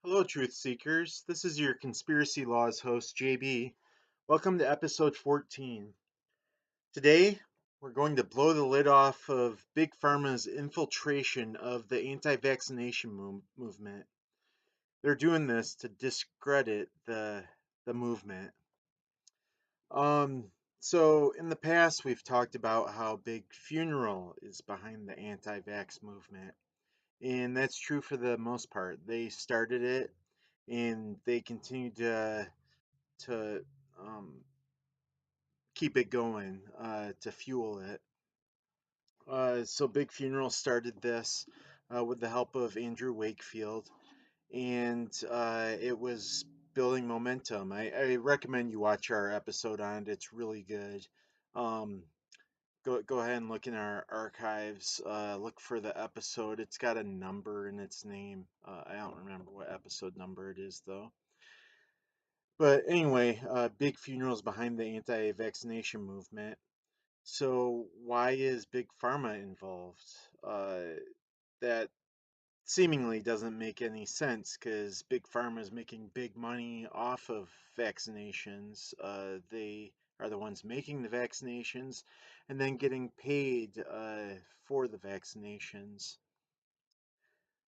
Hello, truth seekers. This is your Conspiracy Laws host, JB. Welcome to episode 14. Today, we're going to blow the lid off of Big Pharma's infiltration of the anti-vaccination movement. They're doing this to discredit the movement. Um, so in the past, we've talked about how Big Funeral is behind the anti-vax movement, and that's true for the most part. They started it, and they continue to um, keep it going, to fuel it. So Big Funeral started this with the help of Andrew Wakefield, and it was building momentum. I recommend you watch our episode on it. It's really good. Um, go ahead and look in our archives. Look for the episode. It's got a number in its name. I don't remember what episode number it is though. But anyway, Big Funeral's behind the anti-vaccination movement. So why is Big Pharma involved? That seemingly doesn't make any sense because Big Pharma is making big money off of vaccinations. They are the ones making the vaccinations and then getting paid for the vaccinations.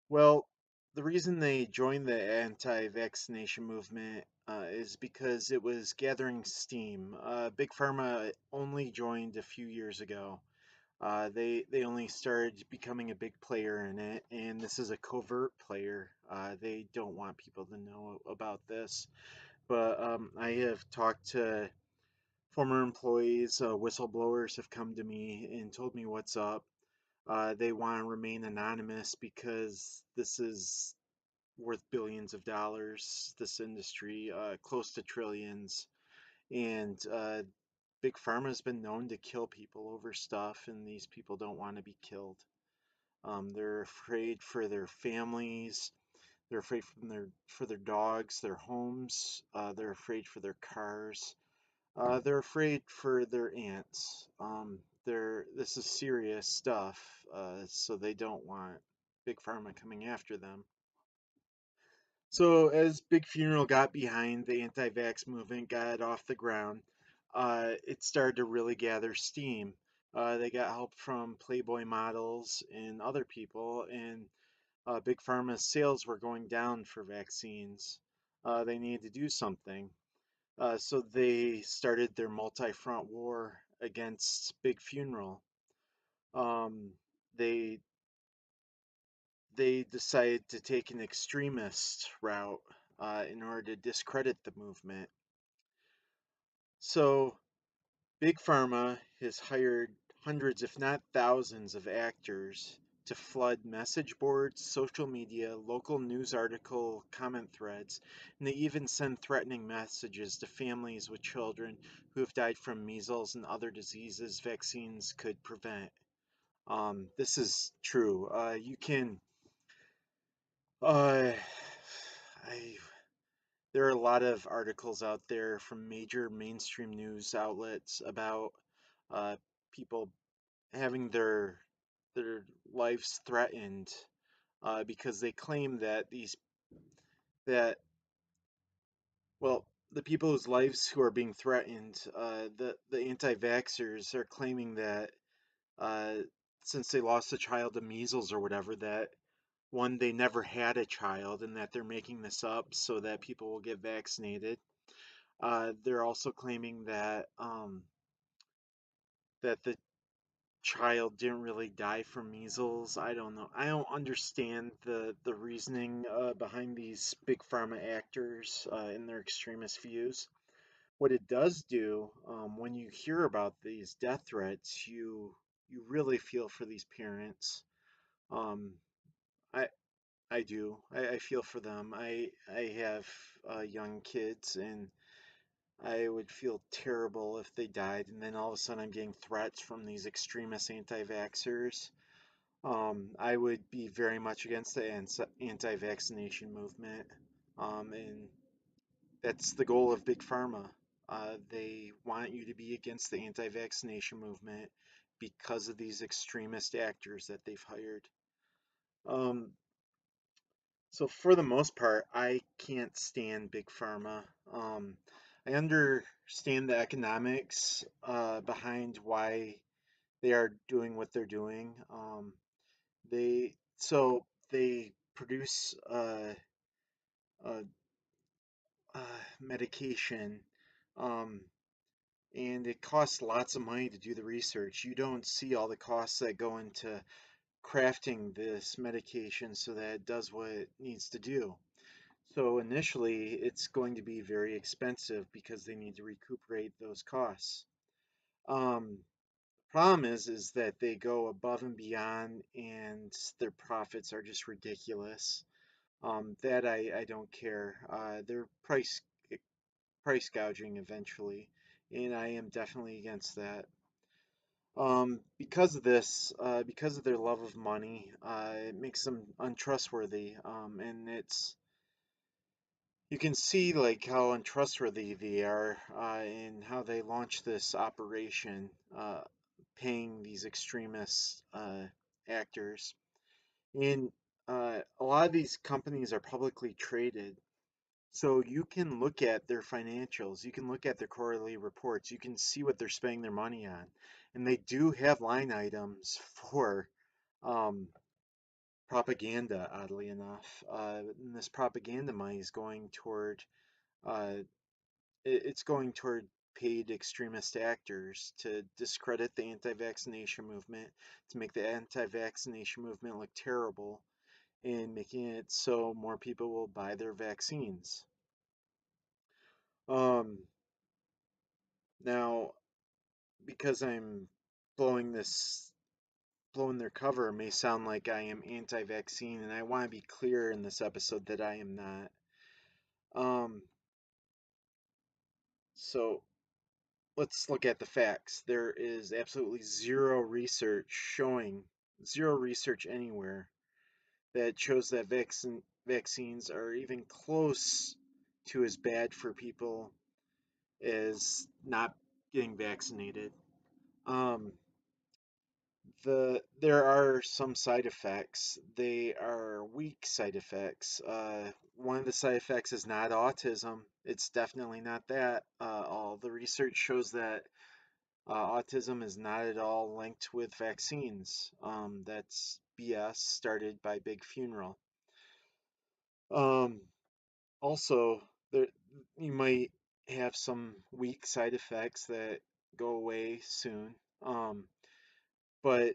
Well, the reason they joined the anti-vaccination movement is because it was gathering steam. Big Pharma only joined a few years ago. They only started becoming a big player in it, and this is a covert player. They don't want people to know about this. But I have talked to former employees, whistleblowers have come to me and told me what's up. They want to remain anonymous because this is worth billions of dollars, this industry, close to trillions. And Big Pharma has been known to kill people over stuff, and these people don't want to be killed. They're afraid for their families. They're afraid for their dogs, their homes. They're afraid for their cars. They're afraid for their ants. This is serious stuff, so they don't want Big Pharma coming after them. So as Big Funeral got behind the anti-vax movement, got it off the ground, it started to really gather steam. They got help from Playboy models and other people, and Big Pharma's sales were going down for vaccines. They needed to do something. So they started their multi-front war against Big Funeral. Um, they they decided to take an extremist route in order to discredit the movement. So Big Pharma has hired hundreds, if not thousands, of actors to flood message boards, social media, local news article comment threads, and they even send threatening messages to families with children who have died from measles and other diseases vaccines could prevent. This is true. You can, uh, I, there are a lot of articles out there from major mainstream news outlets about uh, people having their lives threatened because they claim that that well the people whose lives who are being threatened, the anti-vaxxers are claiming that uh, since they lost a child to measles or whatever, that one, they never had a child and that they're making this up so that people will get vaccinated. They're also claiming that the child didn't really die from measles. I don't know. I don't understand the reasoning behind these big pharma actors and their extremist views. What it does do, when you hear about these death threats, you really feel for these parents. Um, I I do. I feel for them. I have young kids, and I would feel terrible if they died, and then all of a sudden I'm getting threats from these extremist anti-vaxxers. I would be very much against the anti-vaccination movement, and that's the goal of Big Pharma. They want you to be against the anti-vaccination movement because of these extremist actors that they've hired. Um, So for the most part, I can't stand Big Pharma. Um, I understand the economics behind why they are doing what they're doing. They produce uh, medication, um, and it costs lots of money to do the research. You don't see all the costs that go into crafting this medication so that it does what it needs to do. So initially, it's going to be very expensive because they need to recuperate those costs. Um, Problem is that they go above and beyond, and their profits are just ridiculous. That I don't care. They're price gouging eventually, and I am definitely against that. Because of this, because of their love of money, it makes them untrustworthy. And it's you can see like how untrustworthy they are, and how they launch this operation, paying these extremist actors. And a lot of these companies are publicly traded, so you can look at their financials, you can look at their quarterly reports, you can see what they're spending their money on. And they do have line items for um, propaganda, oddly enough. And this propaganda money is going toward, uh, it's going toward paid extremist actors to discredit the anti-vaccination movement, to make the anti-vaccination movement look terrible, and making it so more people will buy their vaccines. Um, Now, because I'm blowing this blowing their cover may sound like I am anti-vaccine, and I want to be clear in this episode that I am not. Um, so let's look at the facts. There is absolutely zero research anywhere that shows that vaccines are even close to as bad for people as not getting vaccinated. Um, there are some side effects. They are weak side effects. One of the side effects is not autism. It's definitely not that. All the research shows that autism is not at all linked with vaccines. That's BS started by Big Funeral. Um, Also, there you might have some weak side effects that go away soon. But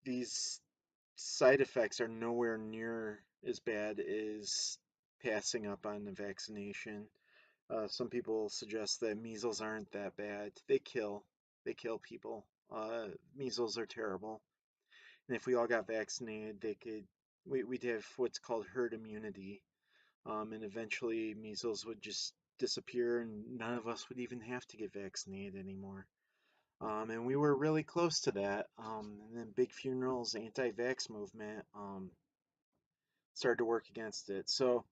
these side effects are nowhere near as bad as passing up on the vaccination. Some people suggest that measles aren't that bad. They kill people. Measles are terrible. And if we all got vaccinated, we'd have what's called herd immunity. And eventually measles would just disappear and none of us would even have to get vaccinated anymore. And we were really close to that. And then Big Funeral's anti-vax movement started to work against it. So,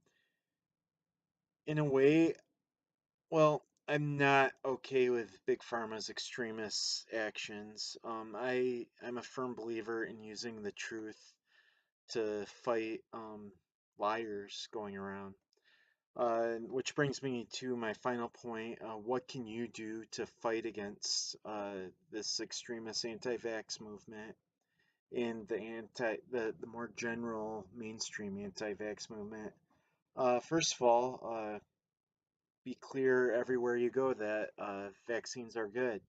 in a way, well, I'm not okay with Big Pharma's extremist actions. I'm a firm believer in using the truth to fight liars going around. Which brings me to my final point. What can you do to fight against this extremist anti-vax movement and the more general mainstream anti-vax movement? First of all, be clear everywhere you go that vaccines are good,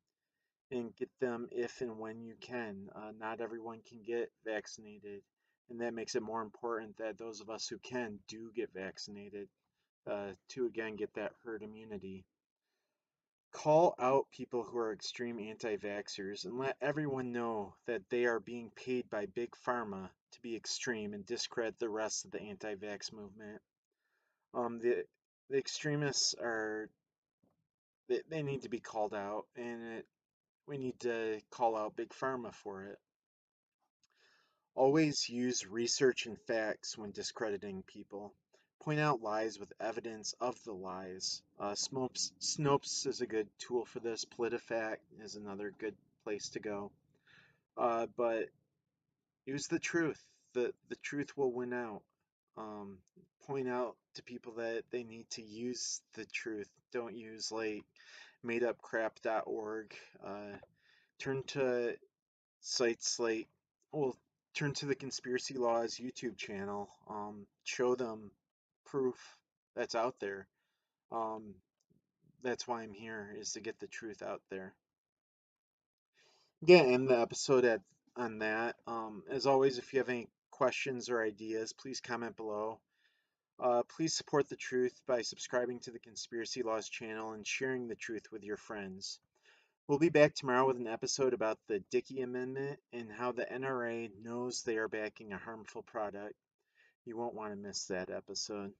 and get them if and when you can. Not everyone can get vaccinated, and that makes it more important that those of us who can do get vaccinated, to again get that herd immunity. Call out people who are extreme anti-vaxxers and let everyone know that they are being paid by Big Pharma to be extreme and discredit the rest of the anti-vax movement. Um, the the extremists they need to be called out, and we need to call out Big Pharma for it. Always use research and facts when discrediting people. Point out lies with evidence of the lies. Snopes is a good tool for this. PolitiFact is another good place to go. But use the truth. The truth will win out. point out to people that they need to use the truth. Don't use like madeupcrap.org. Turn to sites like, well, turn to the Conspiracy Laws YouTube channel. Show them proof that's out there. Um, that's why I'm here, is to get the truth out there. Yeah, end the episode on that. As always, if you have any questions or ideas, please comment below. Please support the truth by subscribing to the Conspiracy Laws channel and sharing the truth with your friends. We'll be back tomorrow with an episode about the Dickey Amendment and how the NRA knows they are backing a harmful product. You won't want to miss that episode.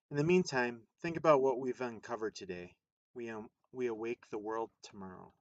In the meantime, think about what we've uncovered today. We awake the world tomorrow.